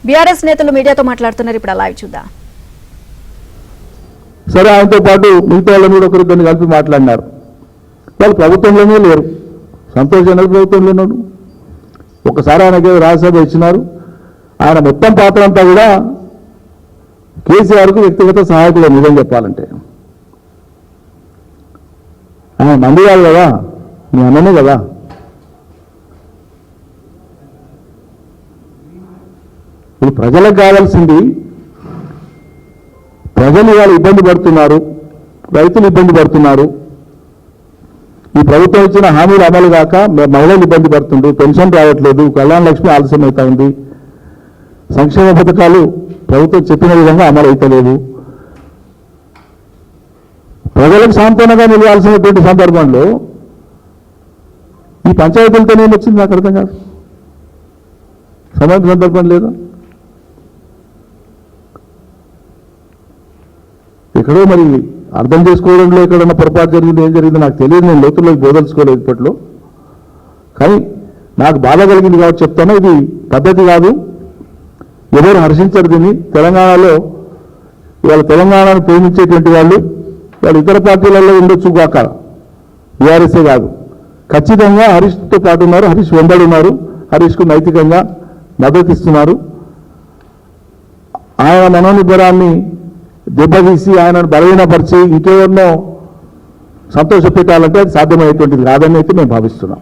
BRS నేతలు మీడియాతో మాట్లాడుతున్నారు. ఇప్పుడు లైవ్ చూద్దాం. సరే, ఆయనతో పాటు మిగతా వాళ్ళని కూడా ఒకరిద్దరిని కలిపి మాట్లాడినారు. వాళ్ళు ప్రభుత్వంలోనే లేరు. సంతోష్ జనరల్ ప్రభుత్వంలో ఉన్నాడు. ఒకసారి ఆయనకి రాజ్యసభ ఇచ్చినారు. ఆయన మొత్తం పాత్ర అంతా కూడా కేసీఆర్కు వ్యక్తిగత సహాయకులు. నిజం చెప్పాలంటే ఆయన మంది కాదు కదా, మీ అన్ననే కదా. ఇప్పుడు ప్రజలకు కావాల్సింది, ప్రజలు ఇవాళ ఇబ్బంది పడుతున్నారు, రైతులు ఇబ్బంది పడుతున్నారు. ఈ ప్రభుత్వం ఇచ్చిన హామీలు అమలు కాక మహిళలు ఇబ్బంది పడుతుండ్రు, పెన్షన్ రావట్లేదు, కళ్యాణ లక్ష్మి ఆలస్యం అవుతా ఉంది, సంక్షేమ పథకాలు ప్రభుత్వం చెప్పిన విధంగా అమలు అవుతలేవు. ప్రజలకు సాంత్వనగా నిలవాల్సినటువంటి సందర్భంలో ఈ పంచాయతీలతో ఏమొచ్చింది నాకు అర్థం కాదు. సరైన సందర్భం లేదా? ఎక్కడో మరి అర్థం చేసుకోవడంలో ఎక్కడన్నా పొరపాటు జరిగింది, ఏం జరిగిందో నాకు తెలియదు. నేను లోతుల్లోకి బోధల్చుకోలేదు ఇప్పట్లో. కానీ నాకు బాధ కలిగింది కాబట్టి చెప్తాను, ఇది పద్ధతి కాదు. ఎవరు హర్షించరు దీన్ని. తెలంగాణలో ఇవాళ తెలంగాణను ప్రేమించేటువంటి వాళ్ళు ఇతర పార్టీలలో ఉండొచ్చు కాక, బీఆర్ఎస్ఏ కాదు. ఖచ్చితంగా హరీష్తో పాటు ఉన్నారు, హరీష్ వెంబడి ఉన్నారు, హరీష్కు నైతికంగా మద్దతు ఇస్తున్నారు. ఆయన మనోనిబ్బరాన్ని దెబ్బతీసి ఆయనను బలహీనపరిచి ఇంకెవరినో సంతోష పెట్టాలంటే అది సాధ్యమయ్యేటువంటిది కాదని అయితే మేము భావిస్తున్నాం.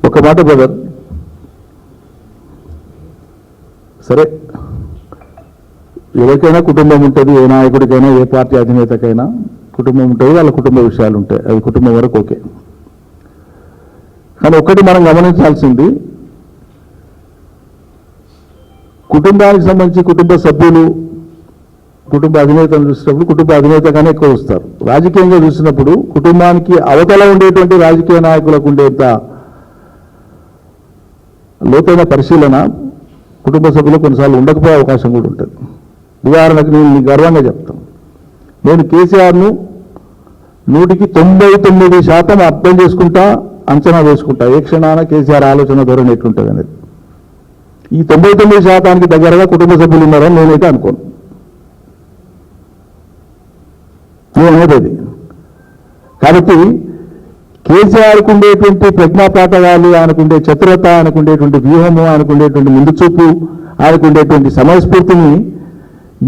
ఒక మాట బ్రదర్, సరే ఎవరికైనా కుటుంబం ఉంటుంది, ఏ నాయకుడికైనా ఏ పార్టీ అధినేతకైనా కుటుంబం ఉంటుంది, వాళ్ళ కుటుంబ విషయాలు ఉంటాయి, అది కుటుంబం వరకు ఓకే. కానీ ఒకటి మనం గమనించాల్సింది, కుటుంబానికి సంబంధించి కుటుంబ సభ్యులు కుటుంబ అధినేతను చూసినప్పుడు కుటుంబ అధినేతగానే ఎక్కువ చూస్తారు. రాజకీయంగా చూసినప్పుడు కుటుంబానికి అవతల ఉండేటువంటి రాజకీయ నాయకులకు ఉండేంత లోతైన పరిశీలన కుటుంబ సభ్యులు కొన్నిసార్లు ఉండకపోయే అవకాశం కూడా ఉంటుంది. ఉదాహరణకు నేను గర్వంగా చెప్తాను, నేను కేసీఆర్ను 99% అర్థం చేసుకుంటా, అంచనా వేసుకుంటా. ఏ క్షణాన కేసీఆర్ ఆలోచన ధోరణి ఎట్లుంటుంది అనేది. ఈ 99% దగ్గరగా కుటుంబ సభ్యులు ఉన్నారని నేనైతే అనుకోను. నేనేది కాబట్టి కేసీఆర్కు ఉండేటువంటి ప్రజ్ఞాపాఠవాలు, ఆయనకుండే చతురత, ఆయనకుండేటువంటి వ్యూహము, ఆయనకుండేటువంటి ముందు చూపు, ఆయనకుండేటువంటి సమయస్ఫూర్తిని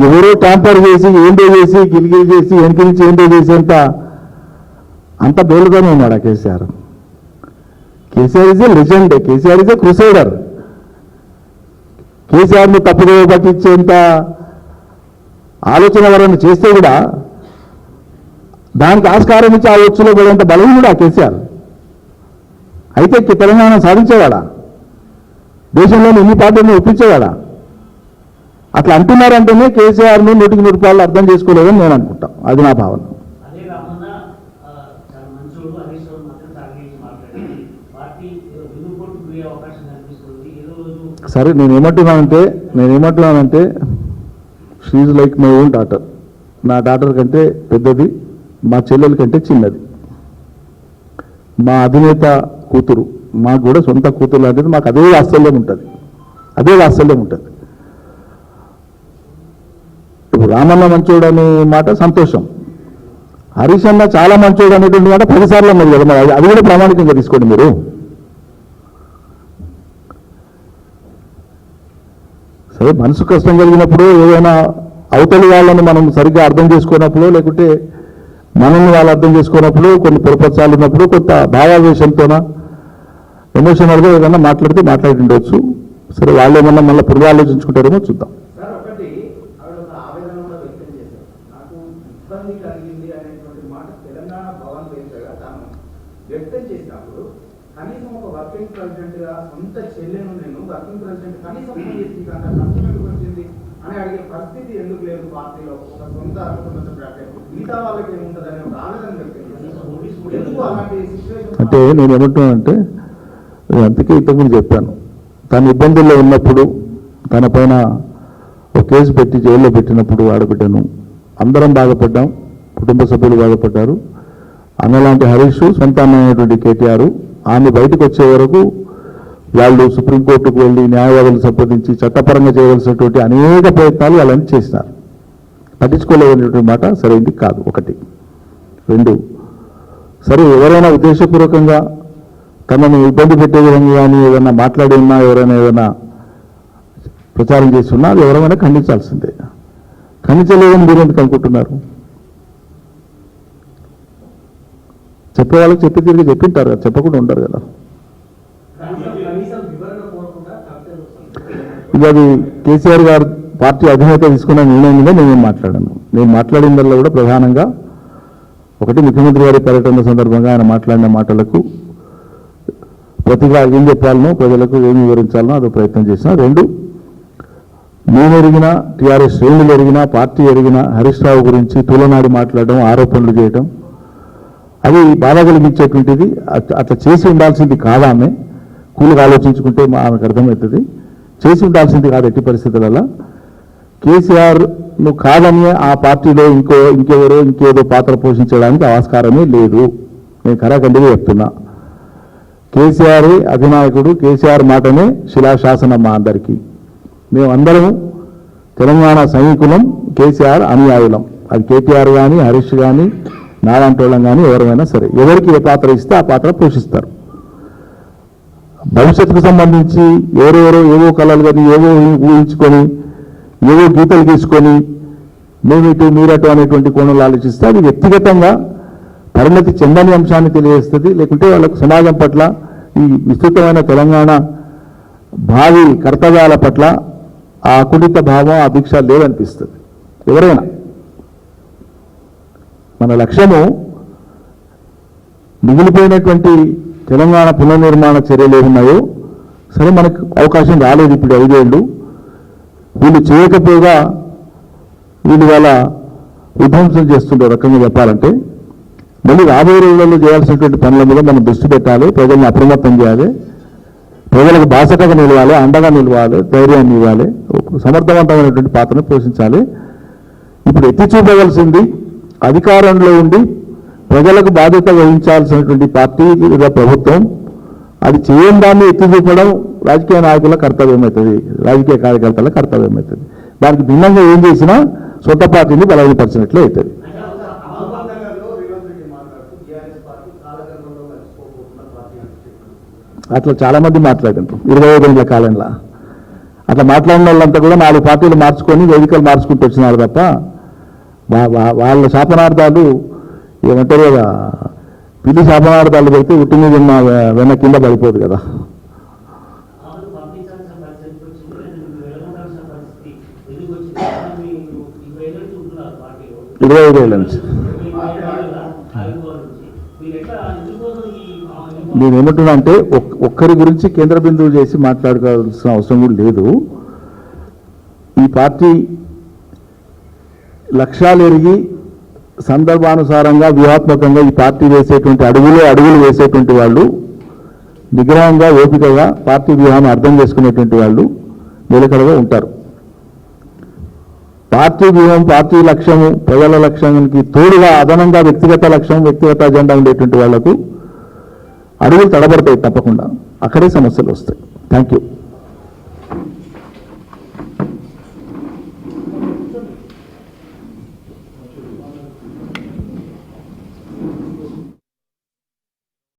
ఎవరో ట్యాంపర్ చేసి, ఏంటో చేసి, గిలిగిలి చేసి, వెనక నుంచి ఏంటో చేసేంత అంత బేలుగానే ఉన్నాడు KCR. KCR is a legend, KCR is a crusader. కేసీఆర్ను తప్పుదో పట్టించేంత ఆలోచన ఎవరైనా చేస్తే కూడా దానికి ఆస్కారం ఇచ్చి ఆ వచ్చులో పడేంత బలహీనుడు ఆ కేసీఆర్. అయితే తెలంగాణ సాధించేవాడా? దేశంలోని ఎన్ని పార్టీలను ఒప్పించేవాడా? అట్లా అంటున్నారంటేనే కేసీఆర్ను 100% అర్థం చేసుకోలేదని నేను అనుకుంటా. అది నా భావన. సరే, నేనేమంటున్నానంటే she is like my own daughter. నా డాటర్ కంటే పెద్దది, మా చెల్లెల కంటే చిన్నది. మా అధినేత కూతురు, మాకు కూడా సొంత కూతురు లాంటిది. మాకు అదే వాత్సల్యం ఉంటుంది. ఇప్పుడు రామన్న మంచోడు అనే మాట సంతోషం, హరీష్ అన్న చాలా మంచోడు అనేటువంటి మాట 10 సార్లు అన్నది కదా. మరి అది కూడా ప్రామాణికంగా తీసుకోండి మీరు. సరే, మనసు కష్టం కలిగినప్పుడు, ఏదైనా అవతలి వాళ్ళని మనం సరిగ్గా అర్థం చేసుకున్నప్పుడు, లేకుంటే మనల్ని వాళ్ళు అర్థం చేసుకున్నప్పుడు, కొన్ని పొరపచ్చాలు ఉన్నప్పుడు కొంత భావావేశంతోన ఎమోషనల్గా ఏదైనా మాట్లాడి ఉండొచ్చు. సరే, వాళ్ళు ఏమన్నా మళ్ళీ పునరాలోచించుకుంటారేమో చూద్దాం. కనీసం ఒక వర్కింగ్ ప్రెసిడెంట్ గా సొంత చెల్లెను నేను వర్కింగ్ ప్రెసిడెంట్ కనీసం వచ్చింది అని అడిగే పరిస్థితి ఎందుకు లేదు పార్టీలో? ఒక సొంత మిగతా వాళ్ళకి ఏముంటుందని ఒక ఆవేదన ఎందుకు అలాంటి సిచ్యువేషన్? అంటే నేను ఏమంటున్నానంటే, అందుకే ఇంతకుముందు చెప్పాను, తన ఇబ్బందుల్లో ఉన్నప్పుడు తన పైన ఒక కేసు పెట్టి జైల్లో పెట్టినప్పుడు ఆడబిడ్డను అందరం బాధపడ్డాం, కుటుంబ సభ్యులు బాధపడ్డారు. అన్నలాంటి హరీష్ సొంత అన్నమైనటువంటి కేటీఆర్ ఆమె బయటకు వచ్చే వరకు వాళ్ళు సుప్రీంకోర్టుకు వెళ్ళి న్యాయవాదులు సంప్రదించి చట్టపరంగా చేయవలసినటువంటి అనేక ప్రయత్నాలు వాళ్ళని చేసినారు. పట్టించుకోలేనటువంటి మాట సరైంది కాదు. ఒకటి. రెండు, సరే ఎవరైనా ఉద్దేశపూర్వకంగా తనను ఇబ్బంది పెట్టే విధంగా కానీ ఏదైనా మాట్లాడి ఉన్నా, ఎవరైనా ఏదైనా ప్రచారం చేస్తున్నా అది ఎవరైనా ఖండించాల్సిందే. ఖండించలేదని మీరు ఎందుకు అనుకుంటున్నారు? చెప్పే వాళ్ళకి చెప్పి తిరిగి చెప్పింటారు కదా, చెప్పకుండా ఉండరు కదా. ఇక అది కేసీఆర్ గారు పార్టీ అధినేత తీసుకున్న నిర్ణయం మీద నేనేం మాట్లాడాను. నేను మాట్లాడిందల్లా కూడా ప్రధానంగా ఒకటి, ముఖ్యమంత్రి గారి పర్యటన సందర్భంగా ఆయన మాట్లాడిన మాటలకు ప్రతిగా ఏం చెప్పాలనో, ప్రజలకు ఏమి వివరించాలనో అదో ప్రయత్నం చేసిన. రెండు, నేను ఎరిగిన, టీఆర్ఎస్ శ్రేణులు ఎరిగిన, పార్టీ ఎరిగిన హరీష్ రావు గురించి తూలనాడి మాట్లాడడం, ఆరోపణలు చేయడం అది బాధ కలిగించేటువంటిది. అట్లా చేసి ఉండాల్సింది కాదా? ఆమె కూలిగా ఆలోచించుకుంటే ఆమెకు అర్థమవుతుంది. చేసి ఉండాల్సింది కాదు ఎట్టి పరిస్థితులలో. కేసీఆర్ను కాదని ఆ పార్టీలో ఇంకెవరో ఇంకేదో పాత్ర పోషించడానికి ఆస్కారమే లేదు. నేను కరాఖండిగా చెప్తున్నా. కేసీఆర్ అధినాయకుడు, కేసీఆర్ మాటనే శిలాశాసనం మా అందరికీ. మేమందరం తెలంగాణ సైనికులం, కేసీఆర్ అనుయాయులం. అది కేటీఆర్ కానీ, హరీష్ కానీ, నారాయణటోళం కానీ ఎవరైనా సరే, ఎవరికి ఏ పాత్ర ఇస్తే ఆ పాత్ర పోషిస్తారు. భవిష్యత్తుకు సంబంధించి ఎవరెవరో ఏవో కళలు కానీ ఏవో ఊహించుకొని ఏవో గీతలు తీసుకొని మేమిటు మీరటు అనేటువంటి కోణంలో ఆలోచిస్తే అది వ్యక్తిగతంగా పరిణతి చెందని అంశాన్ని తెలియజేస్తుంది. లేకుంటే వాళ్ళకు సమాజం పట్ల ఈ విస్తృతమైన తెలంగాణ భావి కర్తవ్యాల పట్ల ఆ అకుడిత భావం, ఆ దీక్ష లేదనిపిస్తుంది ఎవరైనా. మన లక్ష్యము మిగిలిపోయినటువంటి తెలంగాణ పునర్నిర్మాణ చర్యలు ఏమున్నాయో, సరే మనకు అవకాశం రాలేదు ఇప్పుడు 5 ఏళ్ళు. వీళ్ళు చేయకపోగా వీళ్ళు వాళ్ళ విధ్వంసం చేస్తుండే రకంగా చెప్పాలంటే, మళ్ళీ రాబోయే రోజులలో చేయాల్సినటువంటి పనుల మీద మనం దృష్టి పెట్టాలి. ప్రజల్ని అప్రమత్తం చేయాలి, ప్రజలకు బాసటగా నిలవాలి, అండగా నిలవాలి, ధైర్యాన్ని ఇవ్వాలి, సమర్థవంతమైనటువంటి పాత్రను పోషించాలి. ఇప్పుడు ఎత్తి చూపవలసింది అధికారంలో ఉండి ప్రజలకు బాధ్యత వహించాల్సినటువంటి పార్టీ లేదా ప్రభుత్వం. అది చేయని దాన్ని ఎత్తి చూపడం రాజకీయ నాయకుల కర్తవ్యం అవుతుంది, రాజకీయ కార్యకర్తల కర్తవ్యం అవుతుంది. దానికి భిన్నంగా ఏం చేసినా సొంత పార్టీని బలహీనపరిచినట్లే అవుతుంది. అట్లా చాలామంది మాట్లాడారు 25 ఏళ్ల కాలంలో. అట్లా మాట్లాడిన వాళ్ళంతా కూడా 4 పార్టీలు మార్చుకొని వేదికలు మార్చుకుంటూ వచ్చినారు తప్ప వాళ్ళ శాపనార్థాలు ఏమంటారు కదా, పిల్లి శాపనార్థాలు పెడితే ఉట్టి మీద ఉన్న వెన్న కింద పడిపోదు కదా. 25 ఏళ్ళ నుంచి నేనేమంటున్నా అంటే ఒక్కరి గురించి కేంద్ర బిందువు చేసి మాట్లాడుకోవాల్సిన అవసరం కూడా లేదు. ఈ పార్టీ లక్ష్యాలు ఎరిగి సందర్భానుసారంగా వ్యూహాత్మకంగా ఈ పార్టీ వేసేటువంటి అడుగులు వేసేటువంటి వాళ్ళు, నిగ్రహంగా ఓపికగా పార్టీ వ్యూహాన్ని అర్థం చేసుకునేటువంటి వాళ్ళు నిలకడగా ఉంటారు. పార్టీ వ్యూహం, పార్టీ లక్ష్యము, ప్రజల లక్ష్యానికి తోడుగా అదనంగా వ్యక్తిగత లక్ష్యం, వ్యక్తిగత అజెండా ఉండేటువంటి వాళ్లకు అడుగులు తడబడతాయి తప్పకుండా. అక్కడే సమస్యలు వస్తాయి. Thank you.